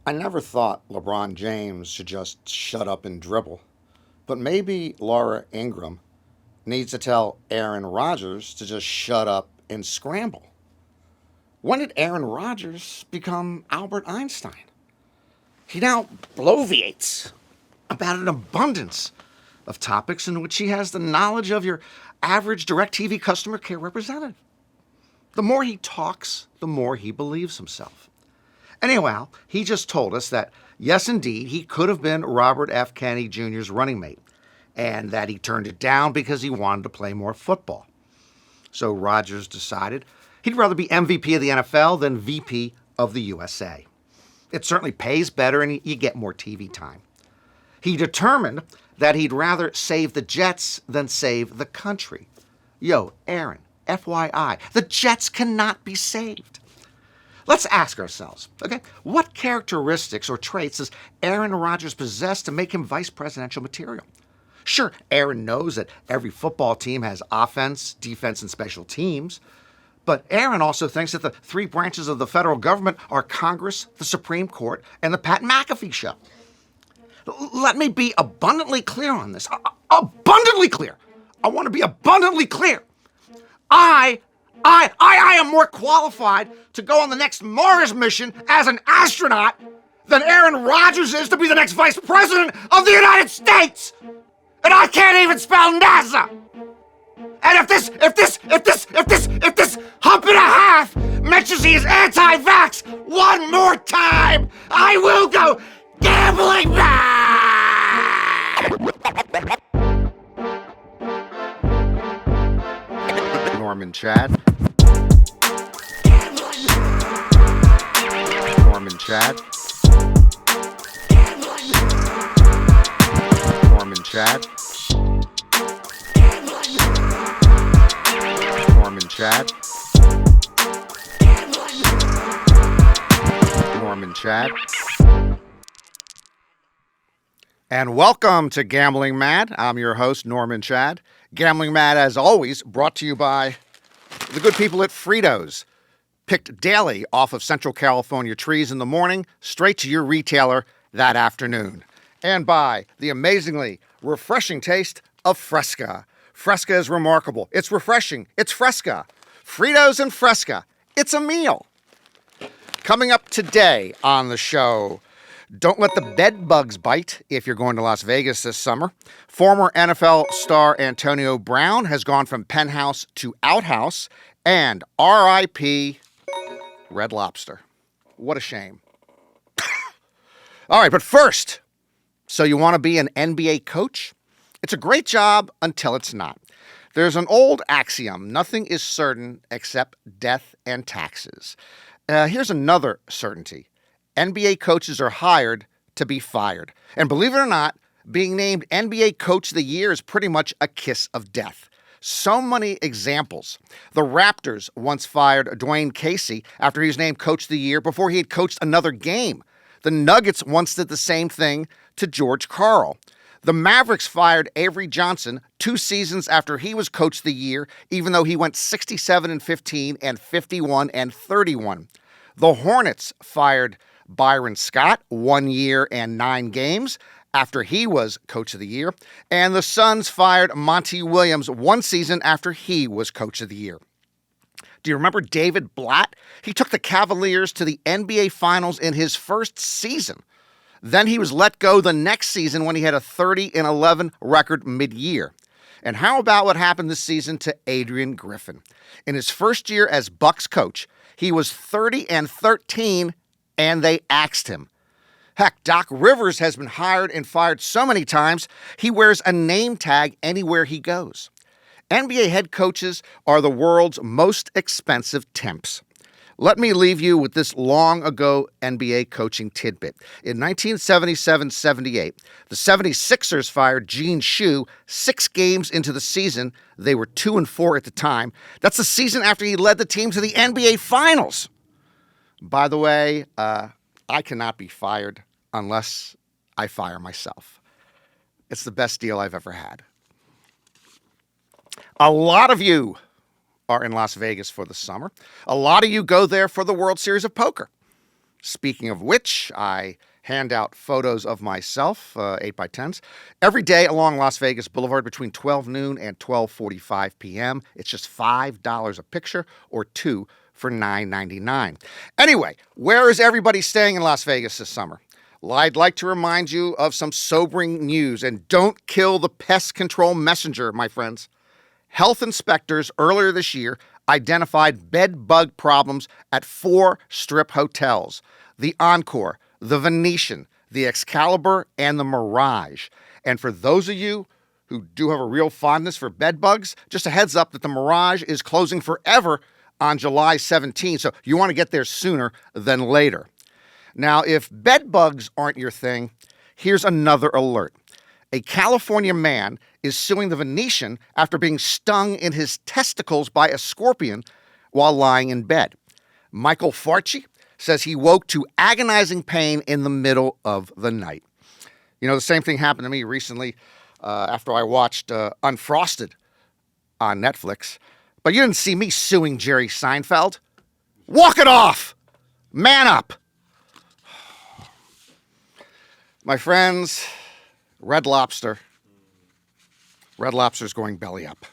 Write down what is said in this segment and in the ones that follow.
I never thought LeBron James should just shut up and dribble, but maybe Laura Ingraham needs to tell Aaron Rodgers to just shut up and scramble. When did Aaron Rodgers become Albert Einstein? He now bloviates about an abundance of topics in which he has the knowledge of your average DirecTV customer care representative. The more he talks, the more he believes himself. Anyhow, he just told us that, yes, indeed, he could have been Robert F. Kennedy Jr.'s running mate, and that he turned it down because he wanted to play more football. So Rodgers decided he'd rather be MVP of the NFL than VP of the USA. It certainly pays better and you get more TV time. He determined that he'd rather save the Jets than save the country. Yo, Aaron, FYI, the Jets cannot be saved. Let's ask ourselves, okay, what characteristics or traits does Aaron Rodgers possess to make him vice presidential material? Sure, Aaron knows that every football team has offense, defense, and special teams, but Aaron also thinks that the three branches of the federal government are Congress, the Supreme Court, and the Pat McAfee show. Let me be abundantly clear on this. Abundantly clear. I want to be abundantly clear. I am more qualified to go on the next Mars mission as an astronaut than Aaron Rodgers is to be the next vice president of the United States. And I can't even spell NASA. And if this hump and a half mentions he is anti-vax one more time, I will go gambling mad! Norman Chad. Norman Chad. Norman Chad. Norman Chad. Norman Chad. And welcome to Gambling Mad. I'm your host, Norman Chad. Gambling Mad, as always, brought to you by the good people at Fritos. Picked daily off of Central California trees in the morning, straight to your retailer that afternoon. And by the amazingly refreshing taste of Fresca. Fresca is remarkable. It's refreshing. It's Fresca. Fritos and Fresca. It's a meal. Coming up today on the show, don't let the bed bugs bite if you're going to Las Vegas this summer. Former NFL star Antonio Brown has gone from penthouse to outhouse, and R.I.P. Red Lobster. What a shame. All right, but first, so you want to be an NBA coach? It's a great job until it's not. There's an old axiom: nothing is certain except death and taxes. Here's another certainty. NBA coaches are hired to be fired. And believe it or not, being named NBA Coach of the Year is pretty much a kiss of death. So many examples. The Raptors once fired Dwayne Casey after he was named Coach of the Year before he had coached another game. The Nuggets once did the same thing to George Karl. The Mavericks fired Avery Johnson 2 seasons after he was Coach of the Year, even though he went 67-15 and 51-31. The Hornets fired Byron Scott 1 year and 9 games after he was Coach of the Year. And the Suns fired Monty Williams 1 season after he was Coach of the Year. Do you remember David Blatt? He took the Cavaliers to the NBA Finals in his first season. Then he was let go the next season when he had a 30-11 record mid-year. And how about what happened this season to Adrian Griffin? In his first year as Bucks coach, he was 30-13, and they axed him. Heck, Doc Rivers has been hired and fired so many times, he wears a name tag anywhere he goes. NBA head coaches are the world's most expensive temps. Let me leave you with this long ago NBA coaching tidbit. In 1977-78, the 76ers fired Gene Shue 6 games into the season. They were 2-4 at the time. That's the season after he led the team to the NBA Finals. By the way, I cannot be fired unless I fire myself. It's the best deal I've ever had. A lot of you are in Las Vegas for the summer. A lot of you go there for the World Series of Poker. Speaking of which, I hand out photos of myself, 8x10s, every day along Las Vegas Boulevard between 12 noon and 12:45 p.m. It's just $5 a picture or two for $9.99. Anyway, where is everybody staying in Las Vegas this summer? Well, I'd like to remind you of some sobering news, and don't kill the pest control messenger, my friends. Health inspectors earlier this year identified bed bug problems at 4 Strip hotels: the Encore, the Venetian, the Excalibur, and the Mirage. And for those of you who do have a real fondness for bed bugs, just a heads up that the Mirage is closing forever on July 17th, so you want to get there sooner than later. Now, if bed bugs aren't your thing, here's another alert. A California man is suing the Venetian after being stung in his testicles by a scorpion while lying in bed. Michael Farchi says he woke to agonizing pain in the middle of the night. You know, the same thing happened to me recently after I watched Unfrosted on Netflix. But you didn't see me suing Jerry Seinfeld. Walk it off! Man up! My friends, Red Lobster. Red Lobster's going belly up.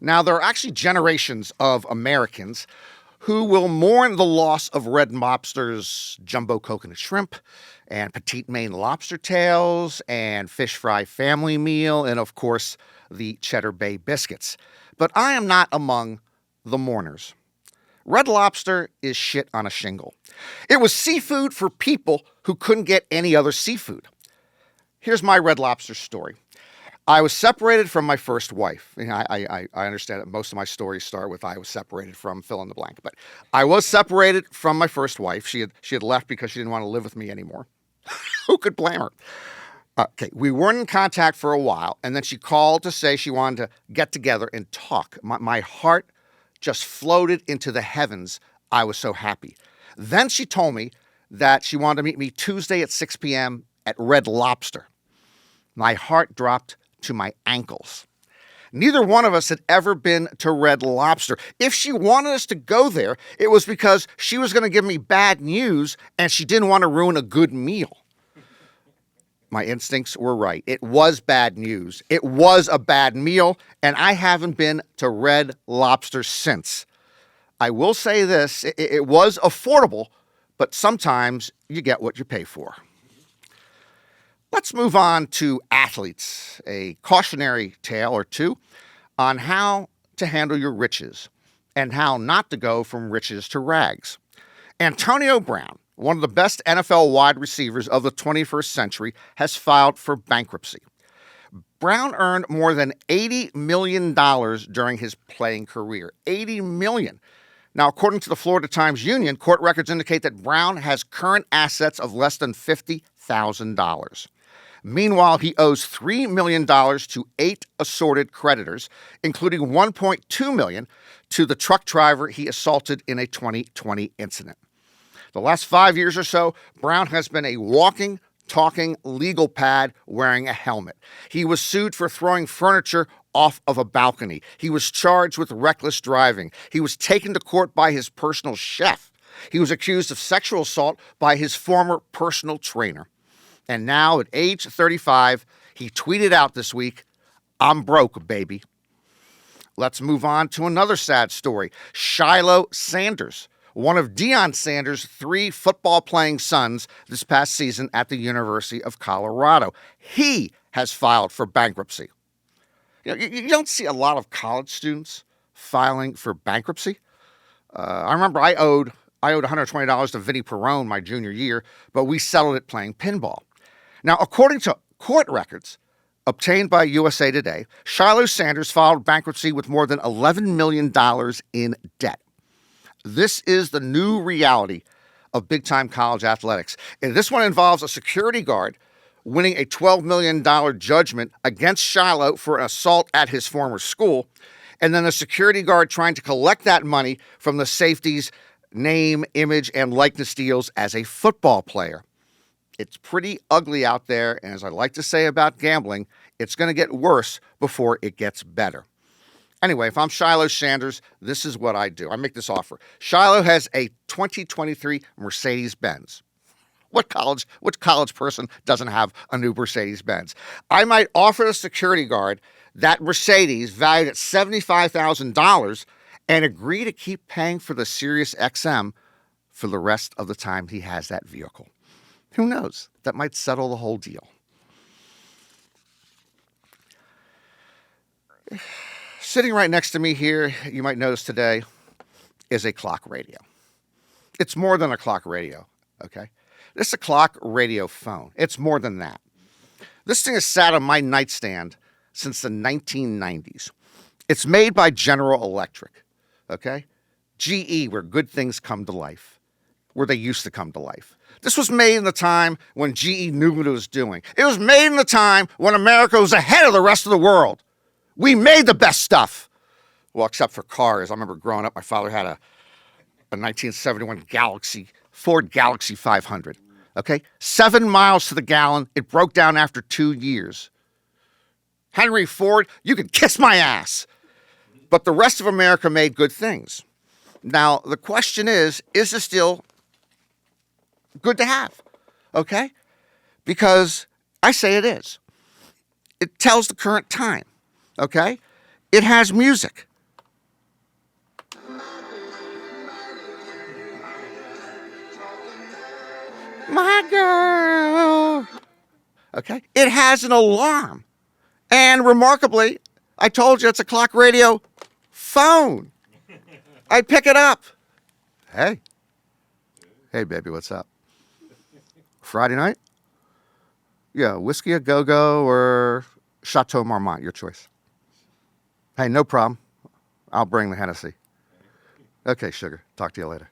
Now, there are actually generations of Americans who will mourn the loss of Red Lobster's jumbo coconut shrimp and petite Maine lobster tails and fish fry family meal and, of course, the Cheddar Bay biscuits. But I am not among the mourners. Red Lobster is shit on a shingle. It was seafood for people who couldn't get any other seafood. Here's my Red Lobster story. I was separated from my first wife. I understand that most of my stories start with I was separated from fill in the blank. But I was separated from my first wife. She had left because she didn't want to live with me anymore. Who could blame her? Okay, we weren't in contact for a while, and then she called to say she wanted to get together and talk. My heart just floated into the heavens. I was so happy. Then she told me that she wanted to meet me Tuesday at 6 p.m. at Red Lobster. My heart dropped to my ankles. Neither one of us had ever been to Red Lobster. If she wanted us to go there, it was because she was going to give me bad news and she didn't want to ruin a good meal. My instincts were right. It was bad news. It was a bad meal, and I haven't been to Red Lobster since. I will say this, it was affordable, but sometimes you get what you pay for. Let's move on to athletes, a cautionary tale or two on how to handle your riches and how not to go from riches to rags. Antonio Brown, one of the best NFL wide receivers of the 21st century, has filed for bankruptcy. Brown earned more than $80 million during his playing career. $80 million. Now, according to the Florida Times-Union, court records indicate that Brown has current assets of less than $50,000. Meanwhile, he owes $3 million to 8 assorted creditors, including $1.2 million to the truck driver he assaulted in a 2020 incident. The last 5 years or so, Brown has been a walking, talking legal pad wearing a helmet. He was sued for throwing furniture off of a balcony. He was charged with reckless driving. He was taken to court by his personal chef. He was accused of sexual assault by his former personal trainer. And now, at age 35, he tweeted out this week, "I'm broke, baby." Let's move on to another sad story. Shiloh Sanders, one of Deion Sanders' 3 football-playing sons this past season at the University of Colorado. He has filed for bankruptcy. You don't see a lot of college students filing for bankruptcy. I remember I owed $120 to Vinny Perrone my junior year, but we settled it playing pinball. Now, according to court records obtained by USA Today, Shiloh Sanders filed bankruptcy with more than $11 million in debt. This is the new reality of big-time college athletics. And this one involves a security guard winning a $12 million judgment against Shiloh for an assault at his former school, and then a security guard trying to collect that money from the safety's name, image, and likeness deals as a football player. It's pretty ugly out there, and as I like to say about gambling, it's going to get worse before it gets better. Anyway, if I'm Shiloh Sanders, this is what I do. I make this offer. Shiloh has a 2023 Mercedes-Benz. What college person doesn't have a new Mercedes-Benz? I might offer the security guard that Mercedes valued at $75,000 and agree to keep paying for the Sirius XM for the rest of the time he has that vehicle. Who knows? That might settle the whole deal. Sitting right next to me here, you might notice today, is a clock radio. It's more than a clock radio, okay? This is a clock radio phone. It's more than that. This thing has sat on my nightstand since the 1990s. It's made by General Electric, okay? GE, where good things come to life, where they used to come to life. This was made in the time when GE knew what it was doing. It was made in the time when America was ahead of the rest of the world. We made the best stuff. Well, except for cars. I remember growing up, my father had a 1971 Ford Galaxy 500. Okay? 7 miles to the gallon. It broke down after 2 years. Henry Ford, you can kiss my ass. But the rest of America made good things. Now, the question is this still good to have? Okay? Because I say it is. It tells the current time. Okay? It has music. My girl. Okay? It has an alarm. And remarkably, I told you it's a clock radio phone. I pick it up. Hey. Hey, baby, what's up? Friday night? Yeah, whiskey a go-go or Chateau Marmont, your choice. Hey, no problem. I'll bring the Hennessy. Okay, sugar. Talk to you later.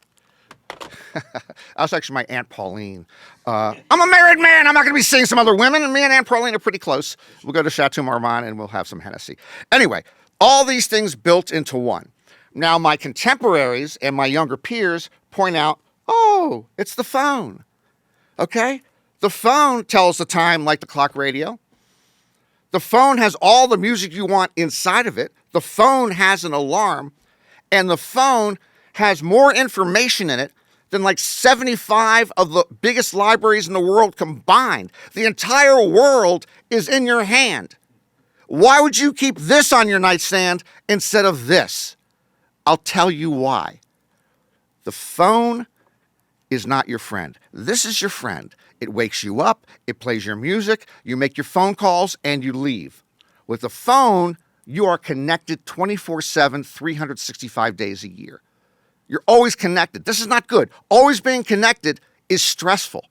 That's actually my Aunt Pauline. I'm a married man. I'm not going to be seeing some other women, and me and Aunt Pauline are pretty close. We'll go to Chateau Marmont, and we'll have some Hennessy. Anyway, all these things built into one. Now, my contemporaries and my younger peers point out, oh, it's the phone. Okay? The phone tells the time like the clock radio. The phone has all the music you want inside of it. The phone has an alarm. And the phone has more information in it than like 75 of the biggest libraries in the world combined. The entire world is in your hand. Why would you keep this on your nightstand instead of this? I'll tell you why. The phone is not your friend. This is your friend. It wakes you up, it plays your music, you make your phone calls, and you leave. With the phone, you are connected 24/7, 365 days a year. You're always connected. This is not good. Always being connected is stressful.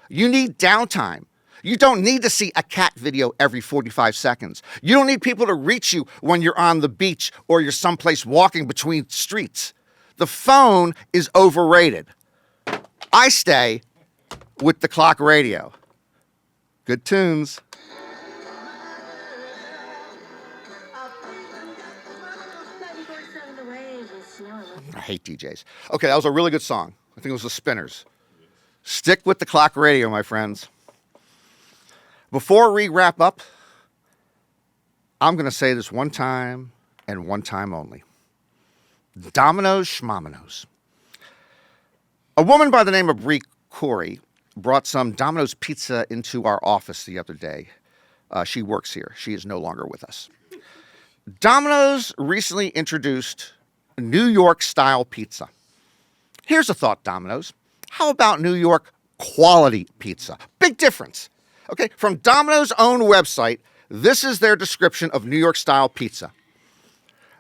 You need downtime. You don't need to see a cat video every 45 seconds. You don't need people to reach you when you're on the beach or you're someplace walking between streets. The phone is overrated. I stay with the clock radio. Good tunes. I hate DJs. Okay, that was a really good song. I think it was the Spinners. Stick with the clock radio, my friends. Before we wrap up, I'm going to say this one time and one time only. Domino's Schmomino's. A woman by the name of Bree Corey brought some Domino's pizza into our office the other day. She works here. She is no longer with us. Domino's recently introduced New York-style pizza. Here's a thought, Domino's. How about New York quality pizza? Big difference. Okay, from Domino's own website, this is their description of New York-style pizza.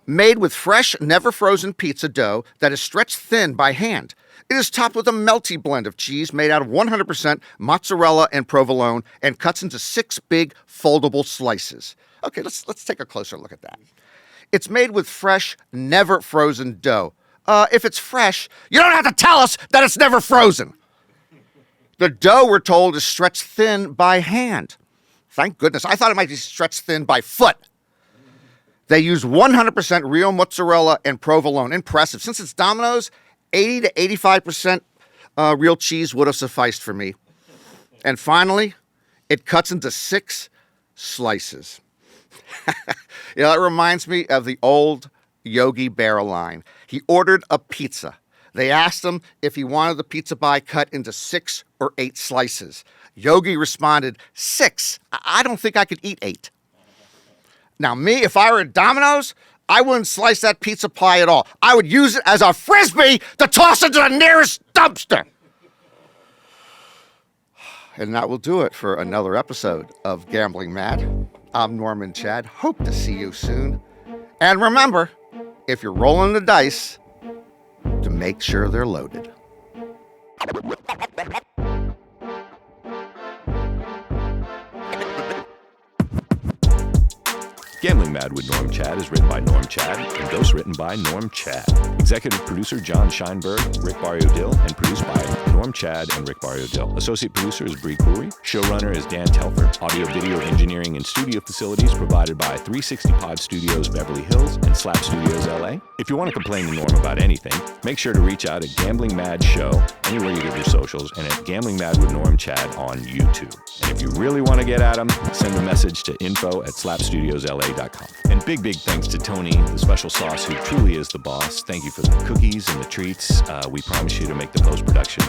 Made with fresh, never-frozen pizza dough that is stretched thin by hand. It is topped with a melty blend of cheese made out of 100% mozzarella and provolone and cuts into 6 big foldable slices. Okay, let's take a closer look at that. It's made with fresh, never-frozen dough. If it's fresh, you don't have to tell us that it's never frozen. The dough, we're told, is stretched thin by hand. Thank goodness. I thought it might be stretched thin by foot. They use 100% real mozzarella and provolone. Impressive. Since it's Domino's, 80 to 85% real cheese would have sufficed for me. And finally, it cuts into 6 slices. It reminds me of the old Yogi Berra line. He ordered a pizza. They asked him if he wanted the pizza pie cut into 6 or 8 slices. Yogi responded, 6. I don't think I could eat 8. Now, me, if I were at Domino's, I wouldn't slice that pizza pie at all. I would use it as a Frisbee to toss into the nearest dumpster. And that will do it for another episode of Gambling Mad. I'm Norman Chad. Hope to see you soon. And remember, if you're rolling the dice, to make sure they're loaded. Gambling Mad with Norm Chad is written by Norm Chad and ghostwritten by Norm Chad. Executive producer John Scheinberg, Rick Barrio-Dill, and produced by Norm Chad and Rick Barrio-Dill. Associate producer is Bree Coury. Showrunner is Dan Telfer. Audio, video, engineering, and studio facilities provided by 360 Pod Studios Beverly Hills and Slap Studios LA. If you want to complain to Norm about anything, make sure to reach out at Gambling Mad Show, anywhere you get your socials, and at Gambling Mad with Norm Chad on YouTube. And if you really want to get at him, send a message to info@slapstudiosla.com. And big thanks to Tony, the special sauce, who truly is the boss. Thank you for the cookies and the treats. We promise you to make the post-production